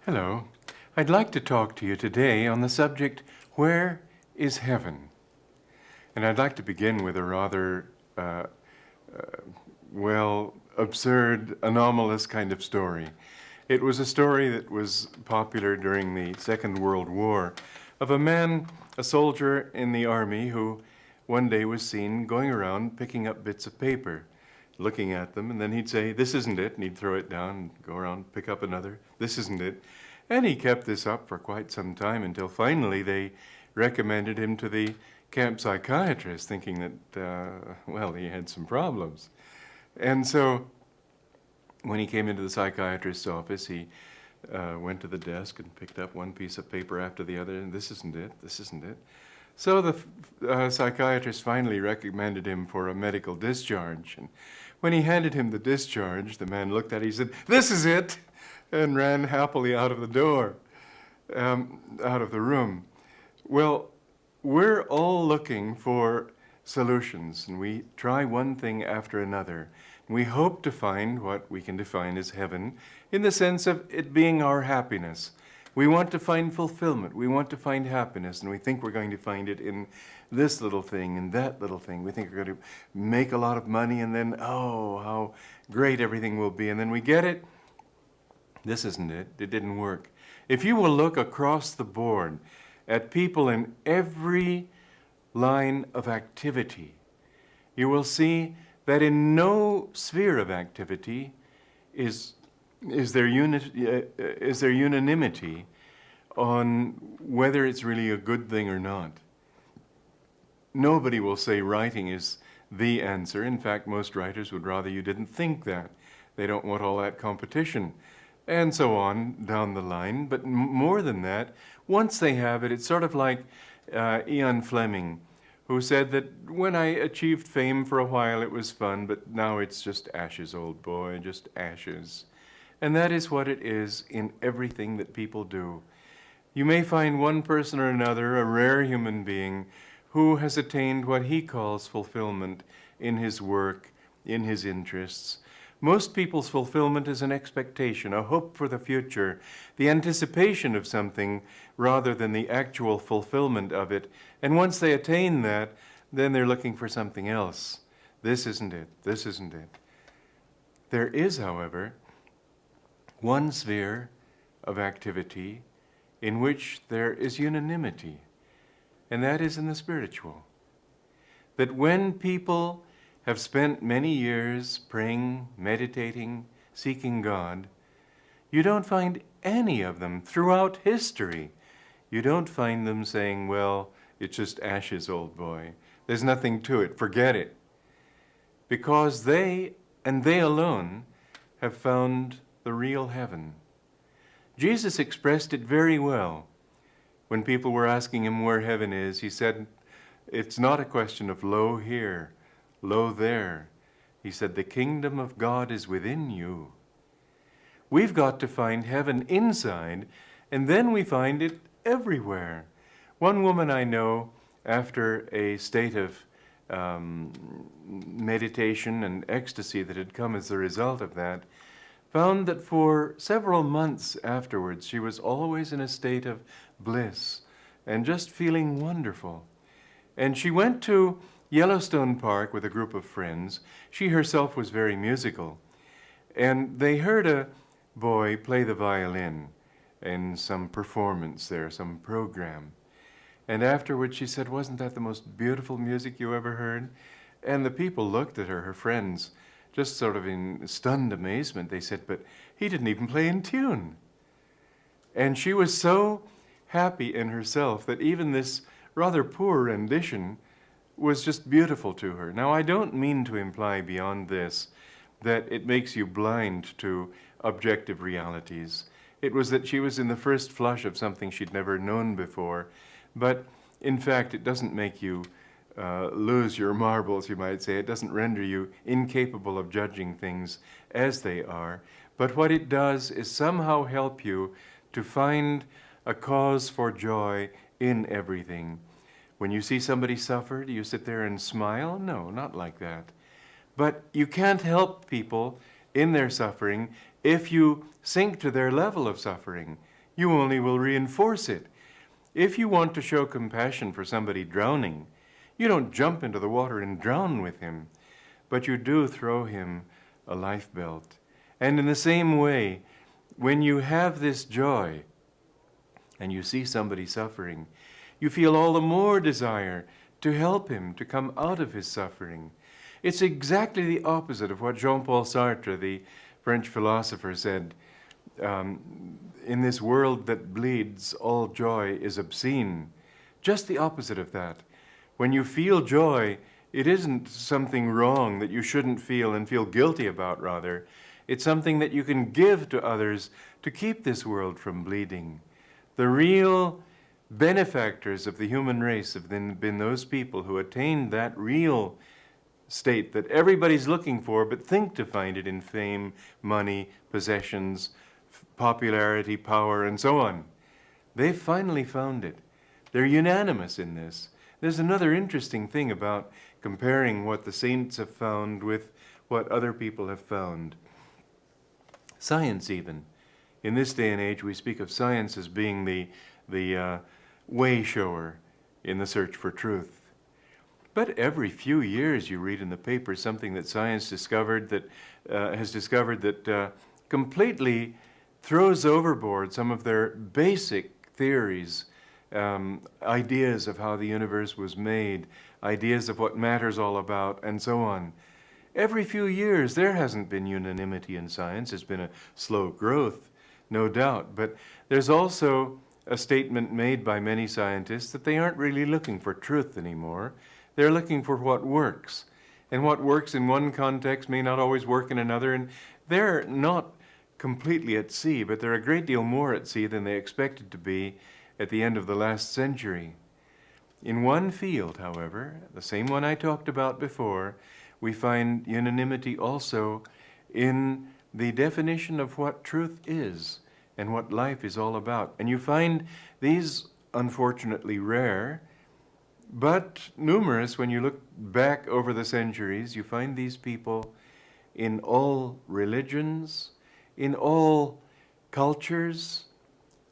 Hello. I'd like to talk to you today on the subject, where is heaven? And I'd like to begin with a rather, absurd, anomalous kind of story. It was a story that was popular during the Second World War of a man, a soldier in the army, who one day was seen going around picking up bits of paper, looking at them, and then he'd say, "This isn't it," and he'd throw it down and go around, pick up another, "This isn't it." And he kept this up for quite some time until finally they recommended him to the camp psychiatrist, thinking that, he had some problems. And so when he came into the psychiatrist's office, he went to the desk and picked up one piece of paper after the other, and "This isn't it, this isn't it." So the psychiatrist finally recommended him for a medical discharge. And when he handed him the discharge, the man looked at it, he said, "This is it," and ran happily out of the door, out of the room. Well, we're all looking for solutions, and we try one thing after another. We hope to find what we can define as heaven in the sense of it being our happiness. We want to find fulfillment. We want to find happiness, and we think we're going to find it in this little thing and that little thing. We think we're going to make a lot of money, and then, oh, how great everything will be. And then we get it. This isn't it. It didn't work. If you will look across the board at people in every line of activity, you will see that in no sphere of activity is there unanimity on whether it's really a good thing or not. Nobody will say writing is the answer. In fact, most writers would rather you didn't think that. They don't want all that competition, and so on down the line. But more than that, once they have it, it's sort of like Ian Fleming, who said that when I achieved fame for a while, it was fun, but now it's just ashes, old boy, just ashes. And that is what it is in everything that people do. You may find one person or another, a rare human being, who has attained what he calls fulfillment in his work, in his interests. Most people's fulfillment is an expectation, a hope for the future, the anticipation of something rather than the actual fulfillment of it. And once they attain that, then they're looking for something else. This isn't it. This isn't it. There is, however, one sphere of activity in which there is unanimity, and that is in the spiritual. That when people have spent many years praying, meditating, seeking God, you don't find any of them throughout history. You don't find them saying, "Well, it's just ashes, old boy. There's nothing to it. Forget it." Because they, and they alone, have found the real heaven. Jesus expressed it very well. When people were asking him where heaven is, he said, it's not a question of lo here, lo there. He said, the kingdom of God is within you. We've got to find heaven inside, and then we find it everywhere. One woman I know, after a state of meditation and ecstasy that had come as a result of that, found that for several months afterwards, she was always in a state of bliss and just feeling wonderful. And she went to Yellowstone Park with a group of friends. She herself was very musical. And they heard a boy play the violin in some performance there, some program. And afterwards she said, "Wasn't that the most beautiful music you ever heard?" And the people looked at her, her friends, just sort of in stunned amazement. They said, "But he didn't even play in tune." And she was so happy in herself that even this rather poor rendition was just beautiful to her. Now, I don't mean to imply beyond this that it makes you blind to objective realities. It was that she was in the first flush of something she'd never known before. But in fact, it doesn't make you lose your marbles, you might say. It doesn't render you incapable of judging things as they are. But what it does is somehow help you to find a cause for joy in everything. When you see somebody suffer, do you sit there and smile? No, not like that. But you can't help people in their suffering if you sink to their level of suffering. you only will reinforce it. If you want to show compassion for somebody drowning, you don't jump into the water and drown with him, but you do throw him a life belt. And in the same way, when you have this joy and you see somebody suffering, you feel all the more desire to help him to come out of his suffering. It's exactly the opposite of what Jean-Paul Sartre, the French philosopher, said. In this world that bleeds, all joy is obscene. Just the opposite of that. When you feel joy, it isn't something wrong that you shouldn't feel and feel guilty about, rather. It's something that you can give to others to keep this world from bleeding. The real benefactors of the human race have been those people who attained that real state that everybody's looking for, but think to find it in fame, money, possessions, popularity, power, and so on. They've finally found it. They're unanimous in this. There's another interesting thing about comparing what the saints have found with what other people have found. Science, even. In this day and age, we speak of science as being the way shower in the search for truth. But every few years you read in the paper something that science has discovered that completely throws overboard some of their basic theories, ideas of how the universe was made, ideas of what matter's all about, and so on. Every few years there hasn't been unanimity in science. It's been a slow growth, no doubt, but there's also a statement made by many scientists that they aren't really looking for truth anymore. They're looking for what works. And what works in one context may not always work in another, and they're not completely at sea, but they're a great deal more at sea than they expected to be at the end of the last century. In one field, however, the same one I talked about before, we find unanimity also in the definition of what truth is and what life is all about. And you find these, unfortunately, rare, but numerous. When you look back over the centuries, you find these people in all religions, in all cultures,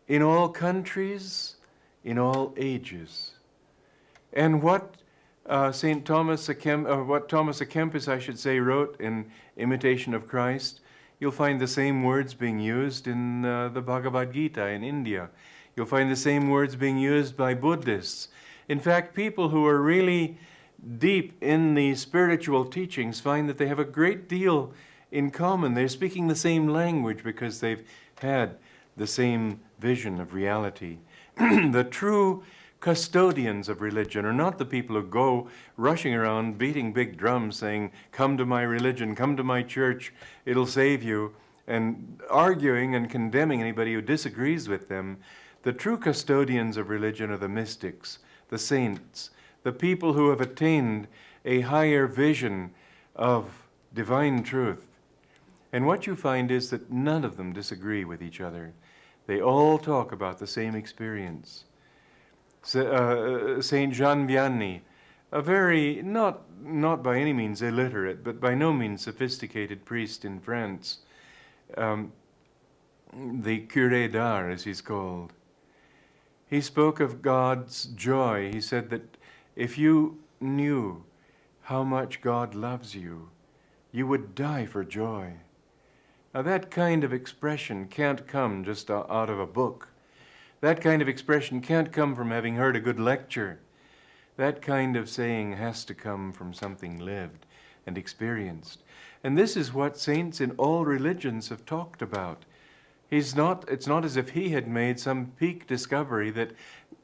in all countries, in all ages. And what Thomas A Kempis, I should say, wrote in Imitation of Christ, you'll find the same words being used in the Bhagavad Gita in India. You'll find the same words being used by Buddhists. In fact, people who are really deep in the spiritual teachings find that they have a great deal in common. They're speaking the same language because they've had the same vision of reality. The true custodians of religion are not the people who go rushing around beating big drums saying, "Come to my religion, come to my church, it'll save you," and arguing and condemning anybody who disagrees with them. The true custodians of religion are the mystics, the saints, the people who have attained a higher vision of divine truth. And what you find is that none of them disagree with each other. They all talk about the same experience. Saint Jean Vianney, a very, not by any means illiterate, but by no means sophisticated priest in France, the curé d'art, as he's called, he spoke of God's joy. He said that if you knew how much God loves you, you would die for joy. Now that kind of expression can't come just out of a book. That kind of expression can't come from having heard a good lecture. That kind of saying has to come from something lived and experienced. And this is what saints in all religions have talked about. It's not as if he had made some peak discovery that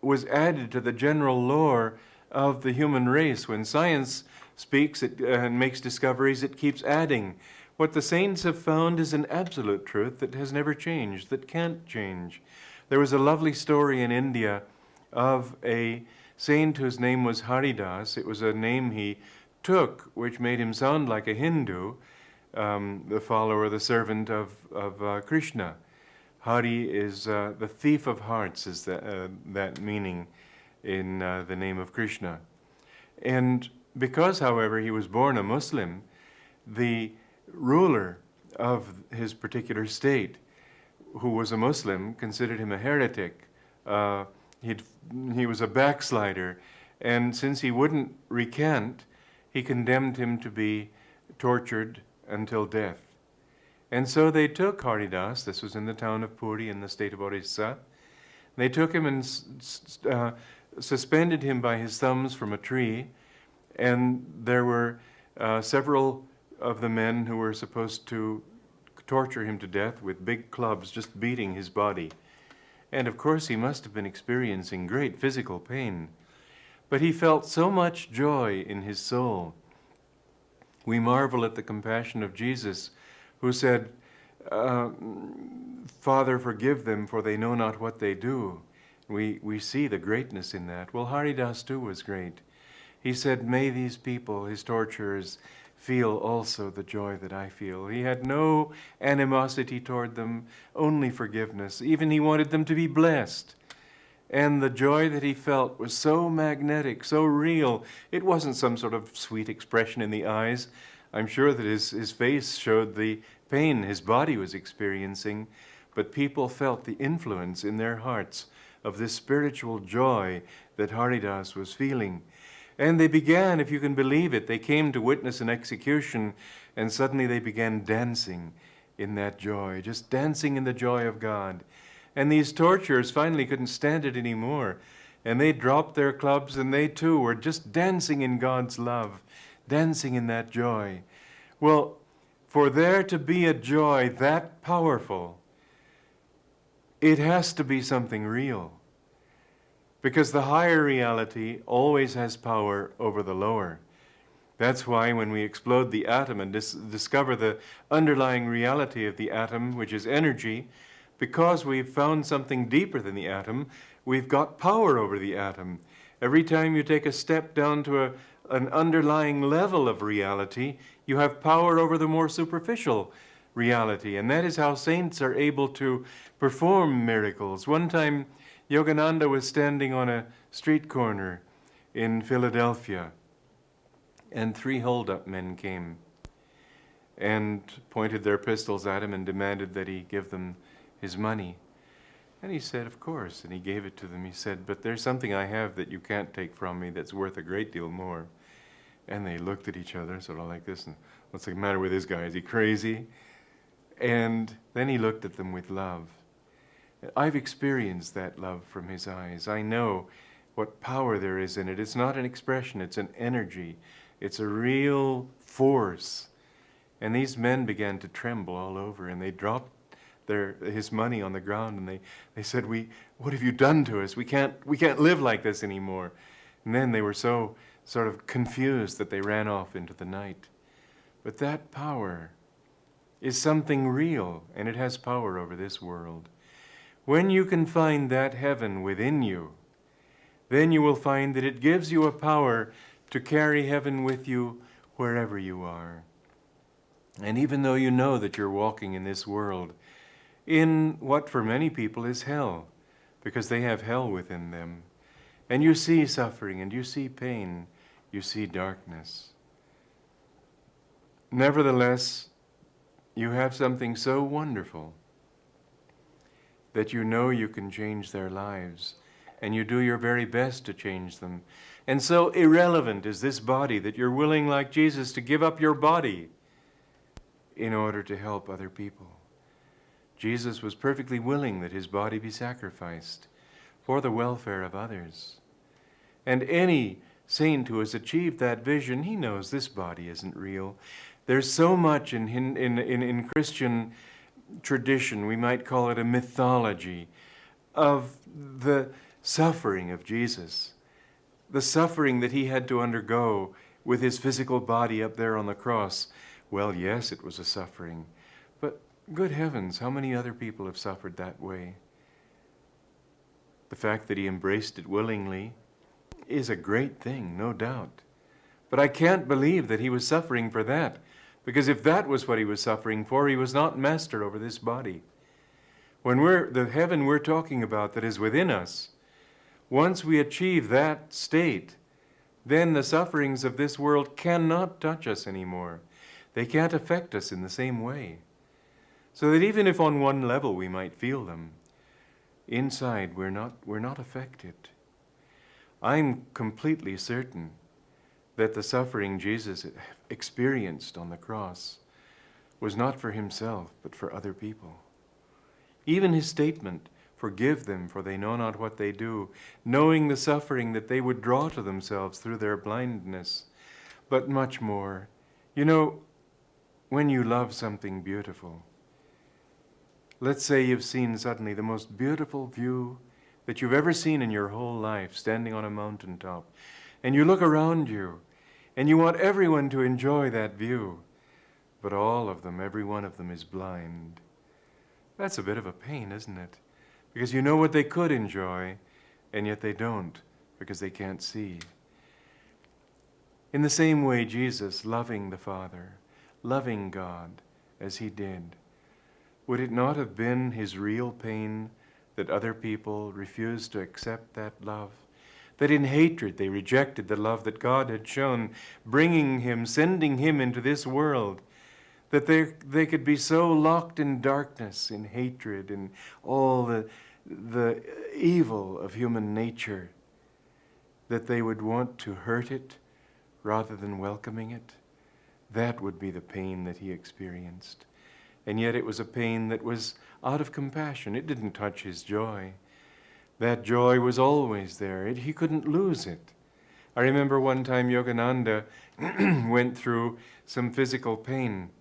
was added to the general lore of the human race. When science speaks and makes discoveries, it keeps adding. What the saints have found is an absolute truth that has never changed, that can't change. There was a lovely story in India of a saint whose name was Haridas. It was a name he took, which made him sound like a Hindu, the follower, the servant of Krishna. Hari is the thief of hearts, is that meaning in the name of Krishna. And because, however, he was born a Muslim, the ruler of his particular state who was a Muslim, considered him a heretic. Uh, he was a backslider, and since he wouldn't recant, he condemned him to be tortured until death. And so they took Haridas, this was in the town of Puri in the state of Orissa. They took him and suspended him by his thumbs from a tree, and there were several of the men who were supposed to torture him to death with big clubs, just beating his body. And of course he must have been experiencing great physical pain. But he felt so much joy in his soul. We marvel at the compassion of Jesus, who said, Father, forgive them, for they know not what they do. We see the greatness in that. Well, Haridas too was great. He said, may these people, his torturers, feel also the joy that I feel. He had no animosity toward them, only forgiveness. Even he wanted them to be blessed. And the joy that he felt was so magnetic, so real. It wasn't some sort of sweet expression in the eyes. I'm sure that his face showed the pain his body was experiencing, but people felt the influence in their hearts of this spiritual joy that Haridas was feeling. And they began, if you can believe it, they came to witness an execution, and suddenly they began dancing in that joy, just dancing in the joy of God. And these torturers finally couldn't stand it anymore, and they dropped their clubs, and they too were just dancing in God's love, dancing in that joy. Well, for there to be a joy that powerful, it has to be something real. Because the higher reality always has power over the lower. That's why when we explode the atom and discover the underlying reality of the atom, which is energy, because we've found something deeper than the atom, we've got power over the atom. Every time you take a step down to an underlying level of reality, you have power over the more superficial reality. And that is how saints are able to perform miracles. One time, Yogananda was standing on a street corner in Philadelphia, and 3 hold-up men came and pointed their pistols at him and demanded that he give them his money. And he said, of course, and he gave it to them. He said, but there's something I have that you can't take from me that's worth a great deal more. And they looked at each other sort of like this, and what's the matter with this guy? Is he crazy? And then he looked at them with love. I've experienced that love from his eyes. I know what power there is in it. It's not an expression, it's an energy. It's a real force. And these men began to tremble all over, and they dropped his money on the ground, and they said, what have you done to us? We can't live like this anymore. And then they were so sort of confused that they ran off into the night. But that power is something real, and it has power over this world. When you can find that heaven within you, then you will find that it gives you a power to carry heaven with you wherever you are. And even though you know that you're walking in this world, in what for many people is hell, because they have hell within them, and you see suffering, and you see pain, you see darkness. Nevertheless, you have something so wonderful that you know you can change their lives, and you do your very best to change them. And so irrelevant is this body that you're willing, like Jesus, to give up your body in order to help other people. Jesus was perfectly willing that his body be sacrificed for the welfare of others. And any saint who has achieved that vision, he knows this body isn't real. There's so much in Christian tradition, we might call it a mythology, of the suffering of Jesus, the suffering that he had to undergo with his physical body up there on the cross. Well, yes, it was a suffering, but good heavens, how many other people have suffered that way? The fact that he embraced it willingly is a great thing, no doubt. But I can't believe that he was suffering for that, because if that was what he was suffering for, he was not master over this body. When the heaven we're talking about that is within us, once we achieve that state, then the sufferings of this world cannot touch us anymore. They can't affect us in the same way. So that even if on one level we might feel them, inside we're not affected. I'm completely certain that the suffering Jesus experienced on the cross was not for himself, but for other people. Even his statement, "Forgive them, for they know not what they do," knowing the suffering that they would draw to themselves through their blindness, but much more. You know, when you love something beautiful, let's say you've seen suddenly the most beautiful view that you've ever seen in your whole life, standing on a mountaintop, and you look around you, and you want everyone to enjoy that view, but all of them, every one of them is blind. That's a bit of a pain, isn't it? Because you know what they could enjoy, and yet they don't, because they can't see. In the same way, Jesus, loving the Father, loving God as he did, would it not have been his real pain that other people refused to accept that love? That in hatred they rejected the love that God had shown, bringing him, sending him into this world, that they could be so locked in darkness, in hatred, in all the evil of human nature, that they would want to hurt it rather than welcoming it. That would be the pain that he experienced. And yet it was a pain that was out of compassion. It didn't touch his joy. That joy was always there. He couldn't lose it. I remember one time Yogananda went through some physical pain.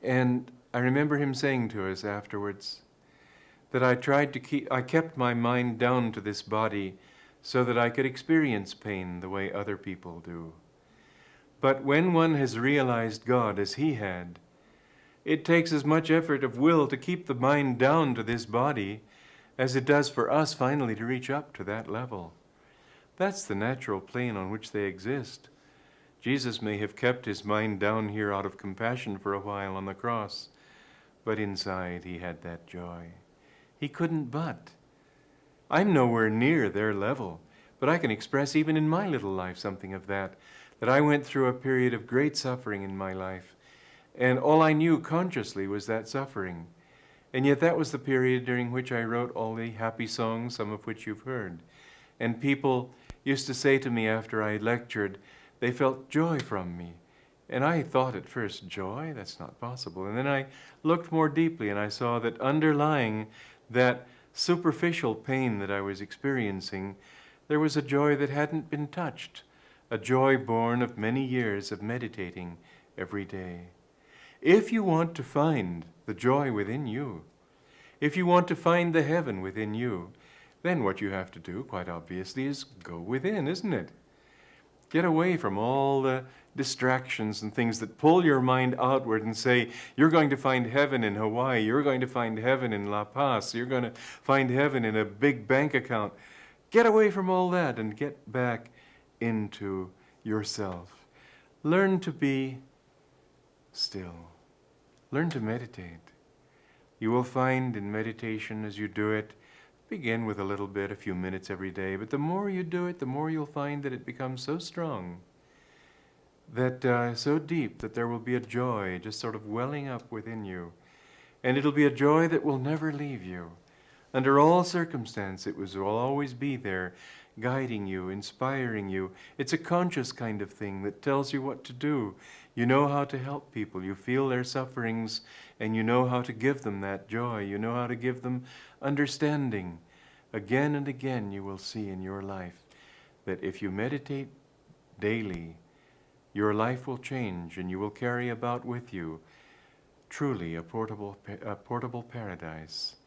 And I remember him saying to us afterwards that I kept my mind down to this body so that I could experience pain the way other people do. But when one has realized God as he had, it takes as much effort of will to keep the mind down to this body as it does for us finally to reach up to that level. That's the natural plane on which they exist. Jesus may have kept his mind down here out of compassion for a while on the cross, but inside he had that joy. He couldn't but. I'm nowhere near their level, but I can express even in my little life something of that I went through a period of great suffering in my life, and all I knew consciously was that suffering. And yet that was the period during which I wrote all the happy songs, some of which you've heard. And people used to say to me after I lectured, they felt joy from me. And I thought at first, joy? That's not possible. And then I looked more deeply and I saw that underlying that superficial pain that I was experiencing, there was a joy that hadn't been touched, a joy born of many years of meditating every day. If you want to find the joy within you, if you want to find the heaven within you, then what you have to do, quite obviously, is go within, isn't it? Get away from all the distractions and things that pull your mind outward and say, you're going to find heaven in Hawaii, you're going to find heaven in La Paz, you're going to find heaven in a big bank account. Get away from all that and get back into yourself. Learn to be still. Learn to meditate. You will find in meditation as you do it, begin with a little bit, a few minutes every day, but the more you do it, the more you'll find that it becomes so strong, that so deep, that there will be a joy just sort of welling up within you. And it'll be a joy that will never leave you. Under all circumstances, it will always be there, guiding you, inspiring you. It's a conscious kind of thing that tells you what to do. You know how to help people. You feel their sufferings, and you know how to give them that joy. You know how to give them understanding. Again and again you will see in your life that if you meditate daily, your life will change, and you will carry about with you truly a portable paradise.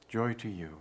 Joy to you.